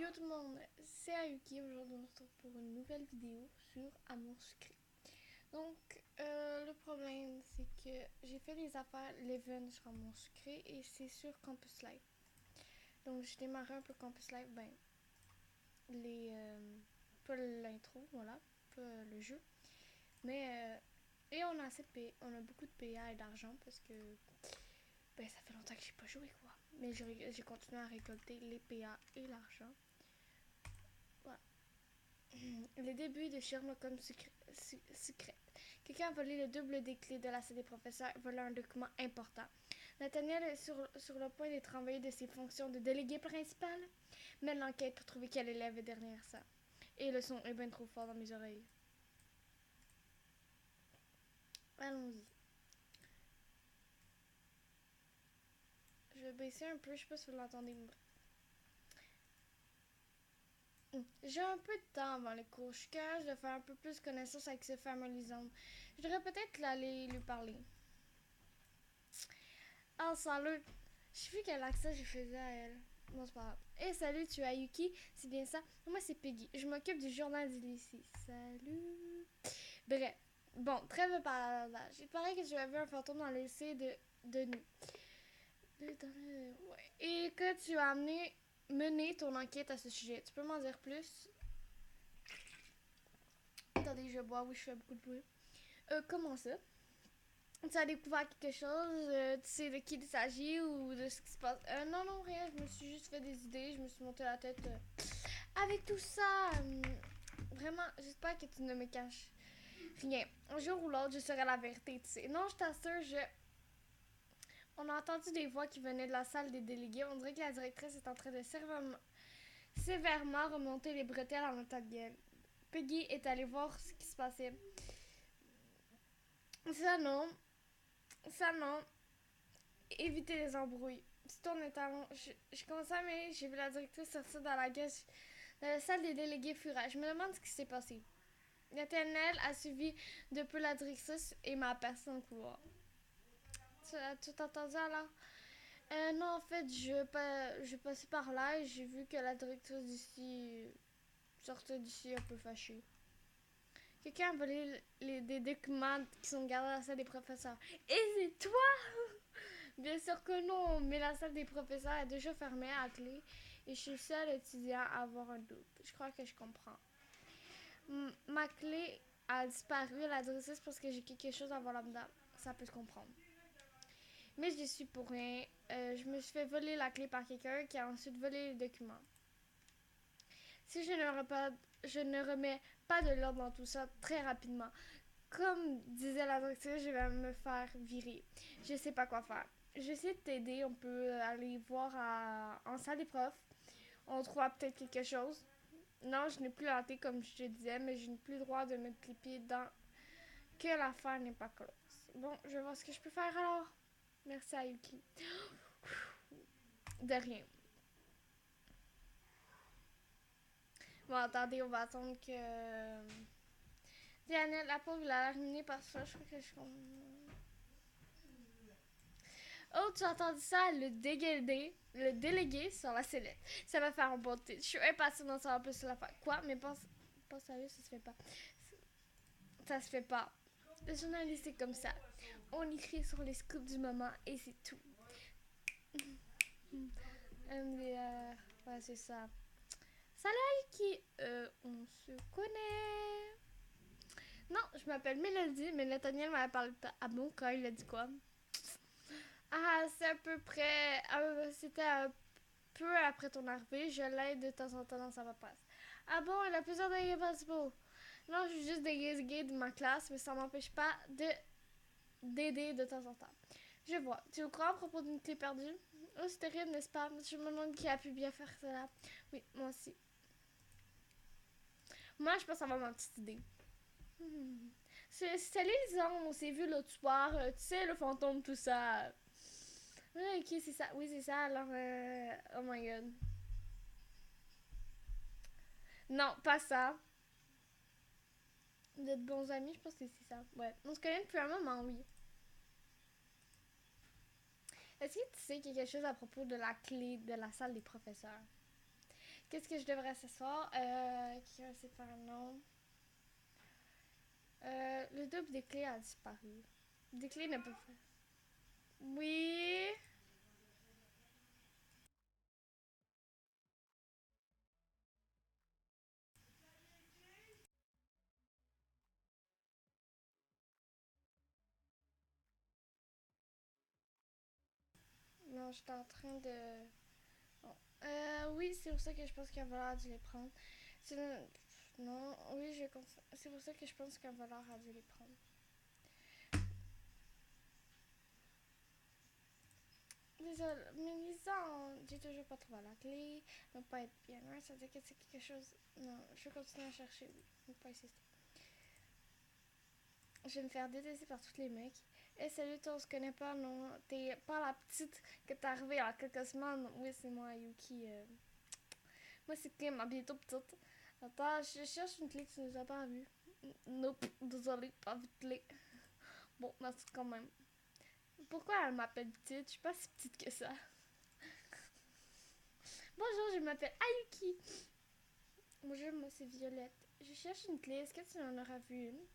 Yo tout le monde, c'est Ayuki. Aujourd'hui on se retrouve pour une nouvelle vidéo sur Amour sucré. Donc le problème c'est que j'ai fait les affaires l'event sur Amour sucré et c'est sur Campus Live. Donc j'ai démarré un peu Campus Live, les pas l'intro, voilà, pas le jeu. Mais et on a assez de on a beaucoup de PA et d'argent parce que ça fait longtemps que j'ai pas joué quoi. Mais j'ai continué à récolter les PA et l'argent. Voilà. Le début de Sherlock Holmes secret. Quelqu'un a volé le double des clés de la salle des professeurs et volé un document important. Nathaniel est sur le point d'être envoyé de ses fonctions de délégué principal. Mène l'enquête pour trouver quel élève est derrière ça. Et le son est bien trop fort dans mes oreilles. Allons-y. Je vais baisser un peu, je sais pas si vous l'entendez. J'ai un peu de temps avant les cours. Je suis capable de faire un peu plus connaissance avec ce fameux Lisande. Je devrais peut-être aller lui parler. Ah, salut! J'ai vu quel accent je faisais à elle. Bon, c'est pas grave. Hey, salut, tu es Ayuki? C'est bien ça? Moi, c'est Peggy. Je m'occupe du journal du lycée. Salut! Bref. Bon, trêve de partage. Il paraît que tu as vu un fantôme dans le lycée de nuit. Ouais. Et que tu as mené ton enquête à ce sujet. Tu peux m'en dire plus? Attendez, je bois. Oui, je fais beaucoup de bruit. Comment ça? Tu as découvert quelque chose, tu sais de qui il s'agit ou de ce qui se passe. Non, non, rien, je me suis juste fait des idées, je me suis monté la tête avec tout ça. Vraiment, j'espère que tu ne me caches rien. Un jour ou l'autre, je saurai la vérité, tu sais. Non, je t'assure, On a entendu des voix qui venaient de la salle des délégués. On dirait que la directrice est en train de sévèrement remonter les bretelles à Nathaniel. Peggy est allée voir ce qui se passait. Ça non, ça non. Éviter les embrouilles. Si ton étalon, je commençais mais j'ai vu la directrice sortir dans la salle des délégués furage. Je me demande ce qui s'est passé. Nathaniel a suivi de peu la directrice et m'a aperçu dans le couloir. Tu as tout entendu alors? Non, en fait, je passais par là et j'ai vu que la directrice d'ici sortait d'ici un peu fâchée. Quelqu'un a volé des documents qui sont gardés dans la salle des professeurs. Et c'est toi! Bien sûr que non, mais la salle des professeurs est déjà fermée à clé et je suis le seul étudiant à avoir un doute. Je crois que je comprends. Ma clé a disparu à la directrice parce que j'ai quelque chose avant lambda. Ça peut se comprendre. Mais je suis pour rien. Je me suis fait voler la clé par quelqu'un qui a ensuite volé les documents. Si je ne remets pas de l'ordre dans tout ça très rapidement, comme disait la directrice, je vais me faire virer. Je sais pas quoi faire. Je vais essayer de t'aider. On peut aller voir en salle des profs. On trouvera peut-être quelque chose. Non, je n'ai plus la thé comme je te disais, mais je n'ai plus le droit de mettre les pieds dans que l'affaire n'est pas close. Bon, je vais voir ce que je peux faire alors. Merci à Yuki. De rien. Bon, attendez, on va attendre que... Diana, la pauvre, il a l'air ruiné par ça. Je crois que je... Oh, tu as entendu ça? Le délégué sur la sellette. Ça va faire un bon titre. Je suis impatient d'en savoir plus sur l'affaire. Quoi? Mais pas sérieux, ça se fait pas. Ça se fait pas. Le journaliste est comme ça. On écrit sur les scoops du moment et c'est tout. MDR. Ouais, c'est ça. Salut qui on se connaît. Non, je m'appelle Mélodie, mais Nathaniel m'a parlé de Ah bon, quand il a dit quoi? Ah, c'est à peu près. C'était un peu après ton arrivée. Je l'aide de temps en temps dans sa paperasse. Ah bon, il a plusieurs délégués principaux. Non, je suis juste déléguée de ma classe, mais ça m'empêche pas d'aider de temps en temps. Je vois. Tu es au courant à propos d'une clé perdue? Oh, c'est terrible, n'est-ce pas? Je me demande qui a pu bien faire cela. Oui, moi aussi. Moi, je pense avoir ma petite idée. C'est les on s'est vu l'autre soir. Tu sais, le fantôme, tout ça. Ok, c'est ça. Oui, c'est ça. Alors, oh my god. Non, pas ça. D'être bons amis, je pense que c'est ça. Ouais. On se connaît depuis un moment, oui. Est-ce que tu sais quelque chose à propos de la clé de la salle des professeurs? Qu'est-ce que je devrais ce soir? Qui va essayer de faire un nom? Le double des clés a disparu. Des clés ne peuvent pas. Oui. Non, j'étais en train de. Bon. Oui, c'est pour ça que je pense qu'un voleur a dû les prendre. Non, oui, je continue. C'est pour ça que je pense qu'un voleur a dû les prendre. Désolé, mais Lisa, j'ai toujours pas trouvé la clé. Ne pas être bien loin, ça veut dire que c'est quelque chose. Non, je vais continuer à chercher, oui. Ne pas insister. Je vais me faire détester par tous les mecs. Et salut, toi, on se connaît pas, non? T'es pas la petite que t'es arrivée il y a quelques semaines. Oui, c'est moi, Yuki. Moi, c'est Kim, ma bientôt petite. Attends, je cherche une clé que tu nous as pas vue. Nope, désolé, pas vu de clé. Bon, merci quand même. Pourquoi elle m'appelle petite? Je suis pas si petite que ça. Bonjour, je m'appelle Ayuki. Bonjour, moi c'est Violette. Je cherche une clé. Est-ce que tu en auras vu une?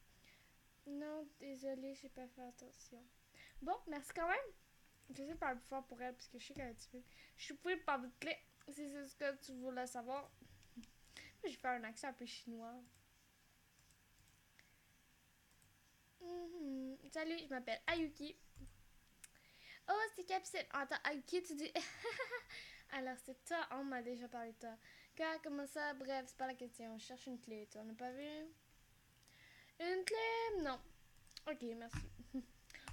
Non, désolé, j'ai pas fait attention. Bon, merci quand même. Je sais pas plus fort pour elle parce que je sais qu'elle est timide. Je suis plus pas de clé. Si c'est ce que tu voulais savoir. Je vais faire un accent un peu chinois. Salut, je m'appelle Ayuki. Oh, c'est Capucine. Attends, Ayuki, tu dis. Alors, c'est toi, on m'a déjà parlé de toi. Quoi, comment ça? Bref, c'est pas la question. Je cherche une clé. Tu en as pas vu? Une clé? Non. Ok, merci.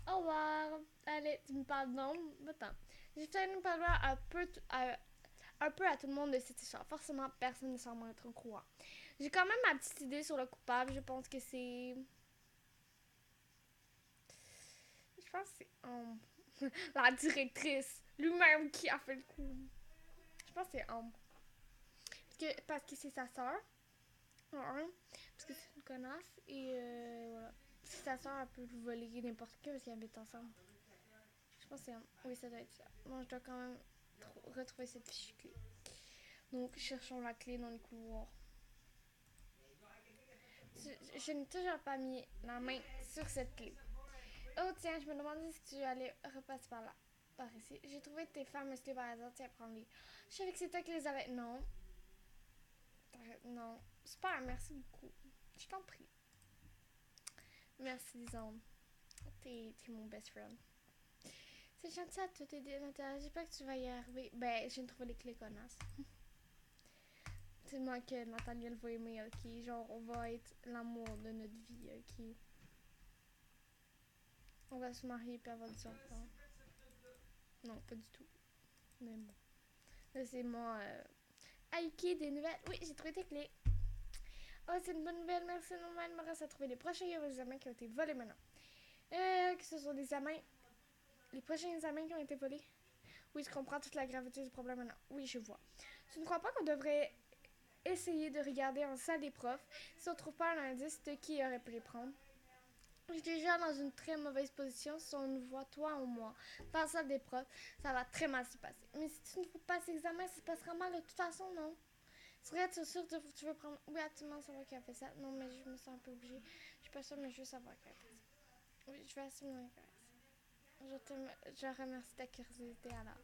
Au revoir. Allez, tu me parles non? Attends. J'ai fait nous parler un peu à tout le monde de cette histoire. Forcément, personne ne semble être au courant. J'ai quand même ma petite idée sur le coupable. Je pense que c'est. Je pense que c'est la directrice. Lui-même qui a fait le coup. Je pense que c'est Ambre. Parce que c'est sa soeur. Parce que c'est une connasse. Et voilà. Si sa soeur, elle peut lui voler n'importe qui parce qu'ils habitent ensemble. Je pense que c'est Ambre. Oui, ça doit être ça. Moi, je dois quand même retrouver cette fichue clé. Donc, cherchons la clé dans les couloirs. Je n'ai toujours pas mis la main sur cette clé. Oh, tiens, je me demandais si tu allais repasser par là. Par ici. J'ai trouvé tes fameuses clés par hasard. Tiens, prends-les. Je savais que c'est toi qui les avais. Non. Non. Super, merci beaucoup. Je t'en prie. Merci, disons. T'es mon best friend. C'est gentil à tout t'aider, Nathalie. J'espère que tu vas y arriver. Ben, je viens de trouver les clés connasses. C'est moi que Nathalie, elle va aimer, ok? Genre, on va être l'amour de notre vie, ok? On va se marier et avoir des enfants. Non, pas du tout. Mais bon. Là, c'est moi. Aiki, des nouvelles. Oui, j'ai trouvé tes clés. Oh, c'est une bonne nouvelle. Merci, Normal. Il me reste à trouver les prochains examens qui ont été volés maintenant. Que ce sont des examens. Les prochains examens qui ont été volés. Oui, je comprends toute la gravité du problème maintenant. Oui, je vois. Tu ne crois pas qu'on devrait essayer de regarder en salle des profs si on trouve pas un indice de qui aurait pu les prendre? Je suis déjà dans une très mauvaise position si on nous voit, toi ou moi, dans la salle des profs. Ça va très mal se passer. Mais si tu ne fais pas cet examen, ça se passera mal de toute façon, non? C'est vrai, tu es sûre que tu veux prendre. Oui, absolument savoir qui a fait ça. Non, mais je me sens un peu obligée. Je suis pas sûre, mais je veux savoir qui a fait ça. Oui, je vais absolument faire ça. Je remercie ta curiosité alors.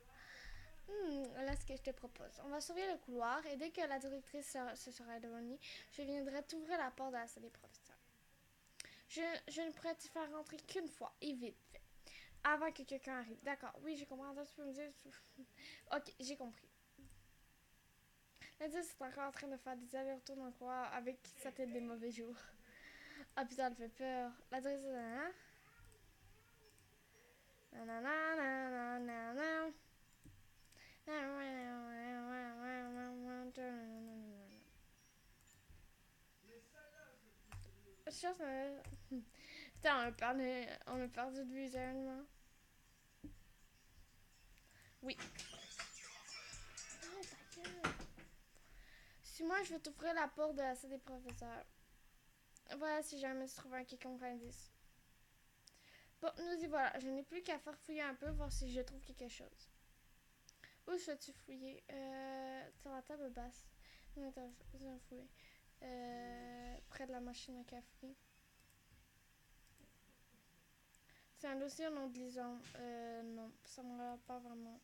Là, ce que je te propose. On va surveiller le couloir et dès que la directrice se sera éloignée, je viendrai t'ouvrir la porte de la salle des professeurs. Je ne pourrais te faire rentrer qu'une fois et vite fait. Avant que quelqu'un arrive. D'accord, oui, j'ai compris. Tu peux me dire. Ok, j'ai compris. L'indice est encore en train de faire des allers-retours dans le couloir avec sa tête des mauvais jours. Ah putain, elle fait peur. La directrice. Je cherche. Putain, on a perdu de vue, sérieusement. Oui. Oh, ta gueule. Si moi, je vais t'ouvrir la porte de la salle des professeurs. Voilà, si jamais tu trouves un quelconque indice. Bon, nous y voilà. Je n'ai plus qu'à faire fouiller un peu, voir si je trouve quelque chose. Où souhaites-tu fouiller? Sur la table basse. Attends, c'est un fouet. Près de la machine à café. C'est un dossier non lisant. Non, ça me regarde pas vraiment.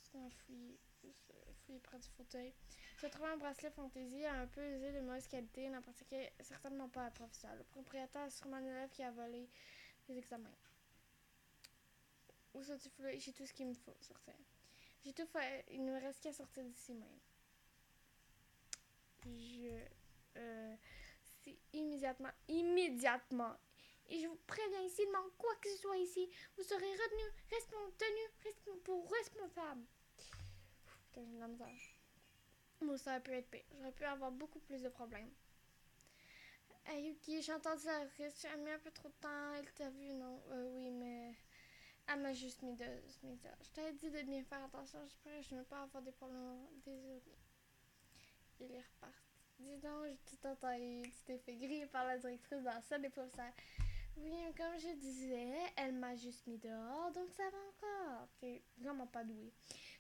C'est un fouille près du fauteuil. Se trouve un bracelet fantaisie un peu usé de mauvaise qualité, n'appartient certainement pas à un professeur. Le propriétaire est sûrement un élève qui a volé les examens. Où sont-ils foulés? J'ai tout ce qu'il me faut, sortir. J'ai tout fait. Il ne me reste qu'à sortir d'ici même. C'est immédiatement. Et je vous préviens, s'il manque quoi que ce soit ici, vous serez tenu pour responsable. Putain, j'ai de la misère. Moi, ça aurait pu être pire. J'aurais pu avoir beaucoup plus de problèmes. Hey, Yuki, j'ai entendu la risque. J'ai mis un peu trop de temps. Elle t'a vu, non? Oui, mais elle m'a juste mis de ça. Je t'avais dit de bien faire attention. J'espère que je ne vais pas avoir des problèmes. Désolée. Il est reparti. Dis donc, j'ai tout entendu. Tu t'es fait griller par la directrice dans la salle des professeurs. Oui, mais comme je disais, elle m'a juste mis dehors, donc ça va encore. T'es vraiment pas douée.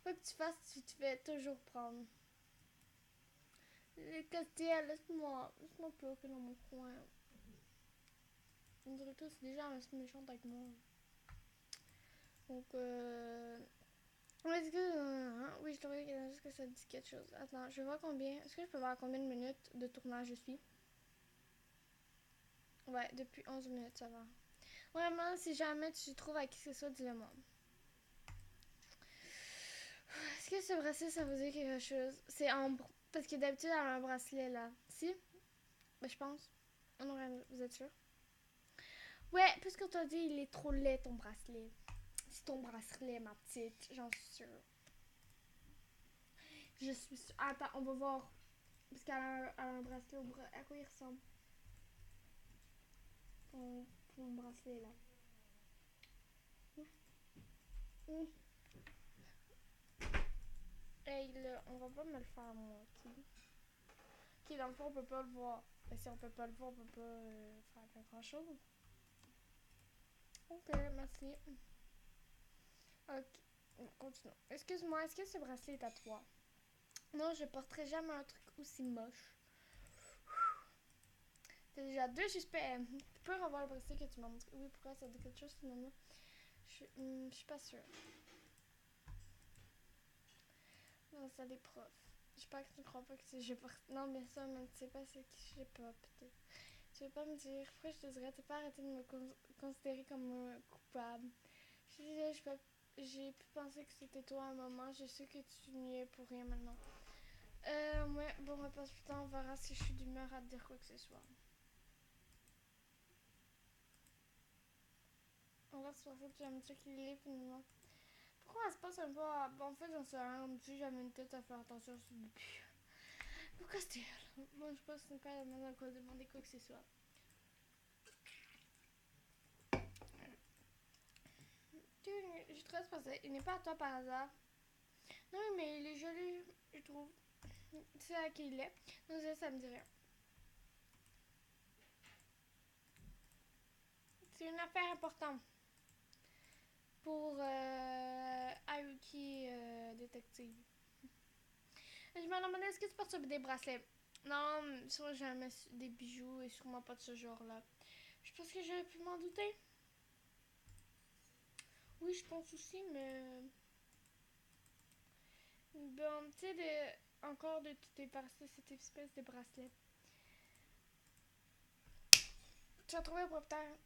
Quoi que tu fasses, tu te fais toujours prendre. Les Castiel, laisse-moi pleurer dans mon coin. Une directrice est déjà assez méchante avec moi. Donc, est-ce que... oui, je trouvais que ça dit quelque chose. Attends, je vais voir combien... Est-ce que je peux voir combien de minutes de tournage je suis? Ouais, depuis 11 minutes, ça va. Vraiment, si jamais tu trouves à qui que ce soit, dis-le moi. Est-ce que ce bracelet, ça vous dit quelque chose? C'est ambre. Parce que d'habitude, elle a un bracelet là. Si? Ben, je pense. Vous êtes sûr? Ouais, puisque t'as dit, il est trop laid ton bracelet. C'est ton bracelet, ma petite. J'en suis sûre. Je suis sûre. Attends, on va voir. Parce qu'elle a un bracelet au bras. À quoi il ressemble? Ton bracelet là. Mmh. Hey, là, on va pas me le faire, moi, ok? Ok, dans le fond, on peut pas le voir. Mais si on peut pas le voir, on peut pas faire grand chose. Ok, merci. Ok, continuons. Excuse-moi, est-ce que ce bracelet est à toi? Non, je porterai jamais un truc aussi moche. T'as déjà deux suspects. Tu peux revoir le bracelet que tu m'as montré. Oui, pourquoi ça dit quelque chose finalement? Je suis pas sûre. Non, c'est des profs. J'espère que tu ne crois pas que c'est je porte. Non, bien sûr, mais tu sais pas c'est qui je sais pas, peut-être. Tu veux pas me dire pourquoi je te dirais? T'as pas arrêté de me considérer comme un coupable. Je suis désolée, j'ai pu penser que c'était toi à un moment. Je sais que tu n'y es pour rien maintenant. Ouais, bon, on va passer plus tard. On verra si je suis d'humeur à te dire quoi que ce soit. On va se passer que tu vas me dire qu'il est finalement. Pourquoi elle se passe un peu à... Bon, en fait, j'en sais rien. Si j'avais une tête à faire attention sur le but. Pourquoi c'était elle? Moi, je pense que ce n'est pas la manière à quoi demander quoi que ce soit. Je te laisse passer. Il n'est pas à toi par hasard. Non, mais il est joli, je trouve. Tu sais à qui il est. Donc ça me dit rien. C'est une affaire importante pour Ayuki détective. Je me demandais est-ce que tu portes des bracelets? Non, sûrement jamais des bijoux et sûrement pas de ce genre-là. Je pense que j'aurais pu m'en douter. Oui, je pense aussi, mais... Bon, tu sais, encore de tes bracelets, cette espèce de bracelet. Tu as trouvé le propriétaire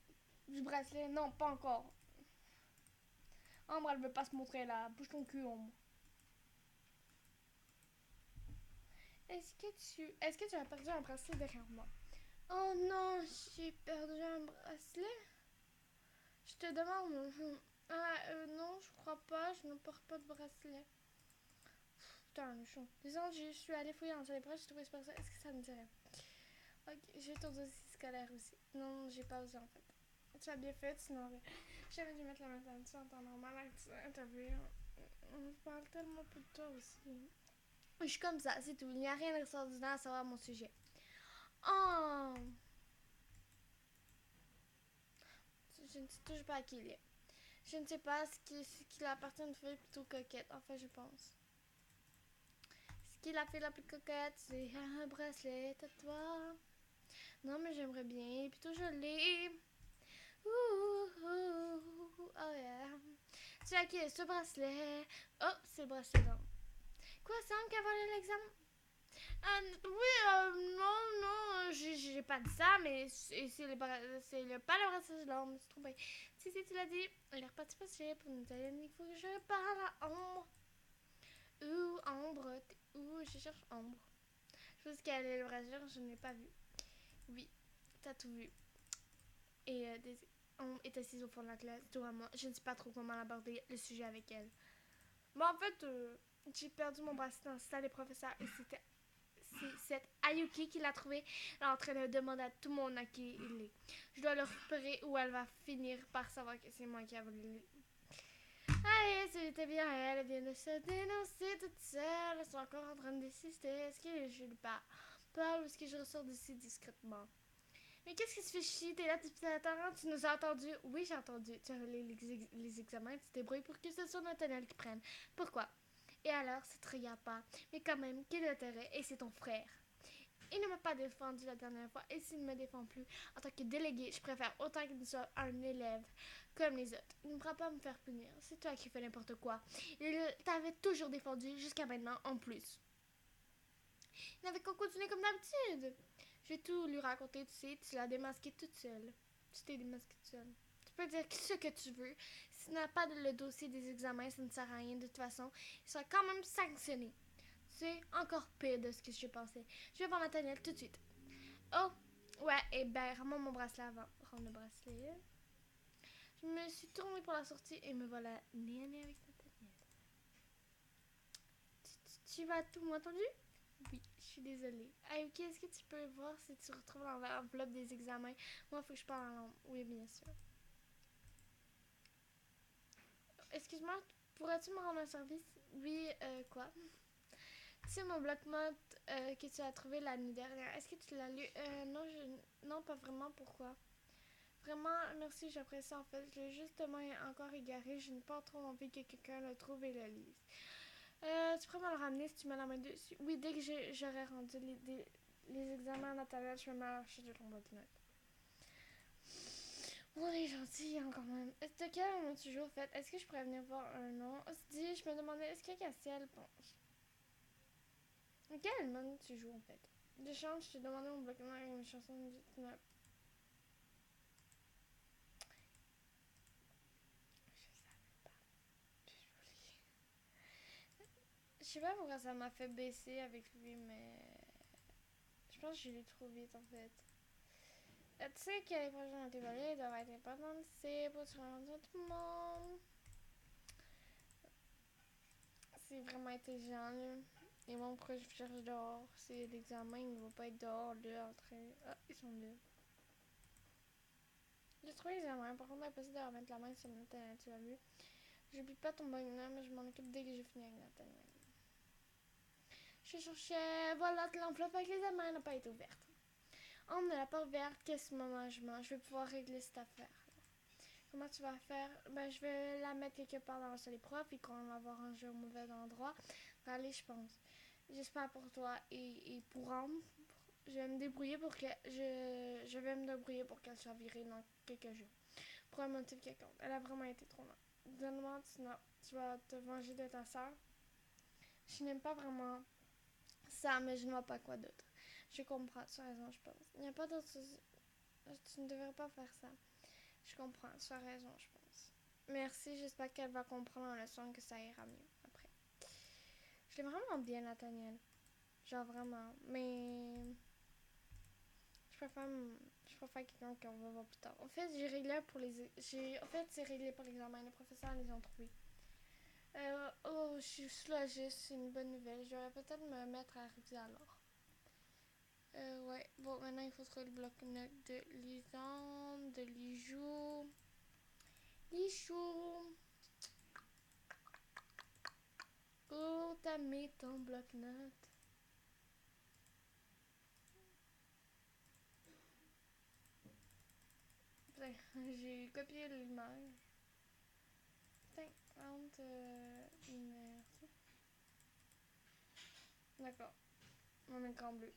du bracelet? Non, pas encore. Ambre, elle veut pas se montrer là. Bouge ton cul, Ambre. Est-ce que tu as perdu un bracelet derrière moi? Oh non, j'ai perdu un bracelet. Je te demande. Non, je crois pas. Je ne porte pas de bracelet. Putain, le chon. Disons, je suis allée fouiller dans les poches, j'ai trouvé ce bracelet. Est-ce que ça me dirait? Ok, j'ai ton dossier scolaire aussi. Non, j'ai pas osé en fait. Tu as bien fait, sinon j'avais dû mettre la maternité en temps normal. T'as vu, on parle tellement peu de toi aussi. Je suis comme ça, c'est tout. Il n'y a rien d'extraordinaire à savoir à mon sujet. Oh! Je ne sais toujours pas à qui il est. Je ne sais pas ce qu'il appartient à une fille plutôt coquette. Enfin, je pense. qui est la fille la plus coquette? C'est un bracelet à toi. Non, mais j'aimerais bien, plutôt joli. Oh yeah. Tu as qui est ce bracelet? Oh, c'est le bracelet d'or. Quoi, c'est un qui a volé l'examen? Oui, non, j'ai pas dit ça, mais c'est pas le bracelet d'or, je me suis trompée. Si, tu l'as dit. Il est reparti passer pour nous dire il faut que je parle à Ambre. Ambre, où je cherche Ambre. Je pense qu'elle est le bracelet, je ne l'ai pas vu. Oui, t'as tout vu. Et Ambre est assise au fond de la classe, toi moi. Je ne sais pas trop comment aborder le sujet avec elle. Bon, en fait, j'ai perdu mon bracelet dans la salle des professeurs et c'est cette Ayuki qui l'a trouvé. Elle est en train de demander à tout le monde à qui il est. Je dois le récupérer ou elle va finir par savoir que c'est moi qui ai volé. Allez, c'était bien elle vient de se dénoncer toute seule. Elles sont encore en train de décider. Est-ce que je lui parle ou est-ce que je ressors d'ici discrètement? Mais qu'est-ce qui se fait chier? T'es là depuis longtemps? Tu nous as entendu? Oui, j'ai entendu. Tu as les examens, tu te débrouilles pour que ce soit Nathaniel qui prenne. Pourquoi? Et alors, ça te regarde pas. Mais quand même, quel intérêt? Et c'est ton frère. Il ne m'a pas défendu la dernière fois et s'il ne me défend plus, en tant que délégué, je préfère autant qu'il soit un élève comme les autres. Il ne pourra pas me faire punir. C'est toi qui fais n'importe quoi. Il t'avait toujours défendu jusqu'à maintenant en plus. Il n'avait qu'à continuer comme d'habitude. Je vais tout lui raconter, tu sais, tu l'as démasqué toute seule. Tu t'es démasqué toute seule. Tu peux dire ce que tu veux. Si tu n'as pas le dossier des examens, ça ne sert à rien de toute façon. Il sera quand même sanctionné. C'est encore pire de ce que je pensais. Je vais voir Nathaniel tout de suite. Oh, ouais, et ben, rends-moi mon bracelet avant. Rends le bracelet. Je me suis tournée pour la sortie et me voilà nez à nez avec Nathaniel. Tu vas tout m'entendu? Oui, je suis désolée. Hey, ok, est-ce que tu peux voir si tu retrouves dans l'enveloppe des examens? Moi, il faut que je parle en langue. Oui, bien sûr. Excuse-moi, pourrais-tu me rendre un service? Oui, quoi? Tu sais, mon bloc-notes que tu as trouvé l'année dernière, est-ce que tu l'as lu? Non, non, pas vraiment, pourquoi? Vraiment, merci, j'apprécie en fait. Je l'ai justement encore égaré. Je n'ai pas trop envie que quelqu'un le trouve et le lise. Tu pourrais me le ramener si tu mets la main dessus? Oui, dès que j'aurai rendu les examens à Natalia, je vais m'arracher de ton bloc-notes. On est gentil quand même. De quel nom tu joues au fait? Est-ce que je pourrais venir voir un nom? Dis, je me demandais, est-ce que Cassiel pense? Quel nom tu joues en fait? De chance, je t'ai demandé mon bloc-notes avec une chanson de... Je sais pas pourquoi ça m'a fait baisser avec lui, mais... Je pense que je l'ai trop vite en fait. Tu sais que les prochaines activités doivent être importantes, c'est pour se rendre tout le monde. C'est vraiment intelligent là. Et mon pourquoi je cherche dehors? C'est l'examen, il ne va pas être dehors là en train. Ah, ils sont là. J'ai trouvé l'examen, par contre impossible de remettre la main sur Nathaniel, tu l'as vu. J'oublie pas ton bonhomme, mais je m'en occupe dès que j'ai fini avec Nathaniel. Je cherchais, voilà, l'enveloppe avec les examens n'a pas été ouverte. On ne l'a pas ouverte, qu'est-ce que moment je mange? Je vais pouvoir régler cette affaire. Comment tu vas faire? Ben, je vais la mettre quelque part dans la salle des profs et qu'on va l'avoir rangée au mauvais endroit. Allez, je pense. J'espère pour toi et pour Ambre. Je vais me débrouiller pour que je vais me débrouiller pour qu'elle soit virée dans quelques jours. Pour un motif quelconque. Elle a vraiment été trop mal. Donne-moi, tu vas te venger de ta soeur. Je n'aime pas vraiment ça, mais je ne vois pas quoi d'autre. Je comprends, tu as raison, je pense. Il n'y a pas d'autre... Tu ne devrais pas faire ça. Je comprends, tu as raison, je pense. Merci, j'espère qu'elle va comprendre en leçon que ça ira mieux après. Je l'aime vraiment bien, Nathaniel. Genre vraiment. Mais je préfère quelqu'un qu'on va voir plus tard. En fait, j'ai réglé pour les. En fait, c'est réglé pour l'examen. Les professeurs les ont trouvés. Oh, je suis soulagée, c'est une bonne nouvelle. Je devrais peut-être me mettre à réviser alors. Ouais, bon, maintenant il faut trouver le bloc-notes de Lisande, de Lijou. Lichou! Oh, t'as mis ton bloc-notes. J'ai copié l'image. Putain, honte, merci. D'accord. Mon écran bleu.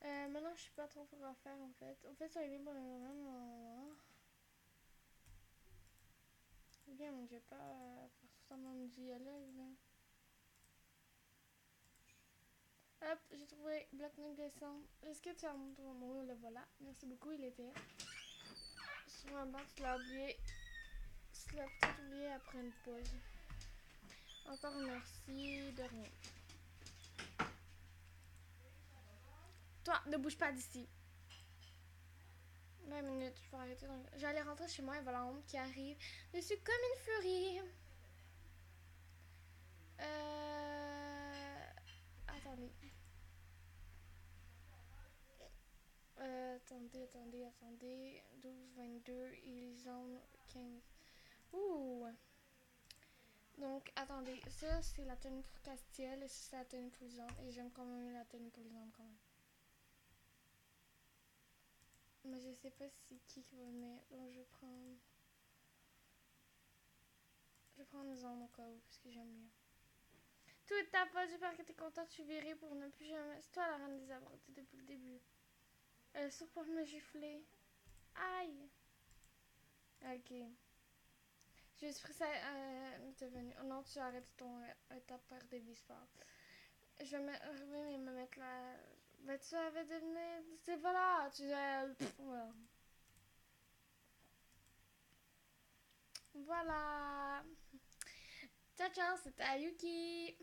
Maintenant, je sais pas trop quoi faire en fait. En fait, ça arrive pour le moment. Bien, mais je vais pas faire tout ça mon dialogue là. Hop, j'ai trouvé bloc-notes dessin. Est-ce que tu as mon nom? Le voilà. Merci beaucoup, il était sur un banc. Tu l'as oublié. Tu l'as peut-être oublié après une pause. Encore merci, de rien. Toi, ne bouge pas d'ici. 20 minutes, je peux arrêter. J'allais rentrer chez moi et voilà un homme qui arrive. Je suis comme une furie. Attendez. Attendez. 12, 22, ils ont 15. Ouh. Donc, attendez. Ça, c'est la tenue pour Castiel et ça, c'est la tenue pour Lisande. Et j'aime quand même la tenue pour Lisande quand même. Mais je sais pas si qui va venir. Donc, je vais prendre. Je vais prendre Lisande au cas où, parce que j'aime bien. Tout ta pote, j'espère que t'es contente, tu verrais pour ne plus jamais. C'est toi la reine des abrutis depuis le début. Sauf pour me gifler. Aïe. Ok. J'ai juste pris ça. T'es venu. Oh non, tu arrêtes ton. Ta peur des vispars. Je vais me mettre là. Ben, tu avais devenu. C'est voilà. Tu. Voilà. Voilà. Ciao, ciao, c'était Ayuki.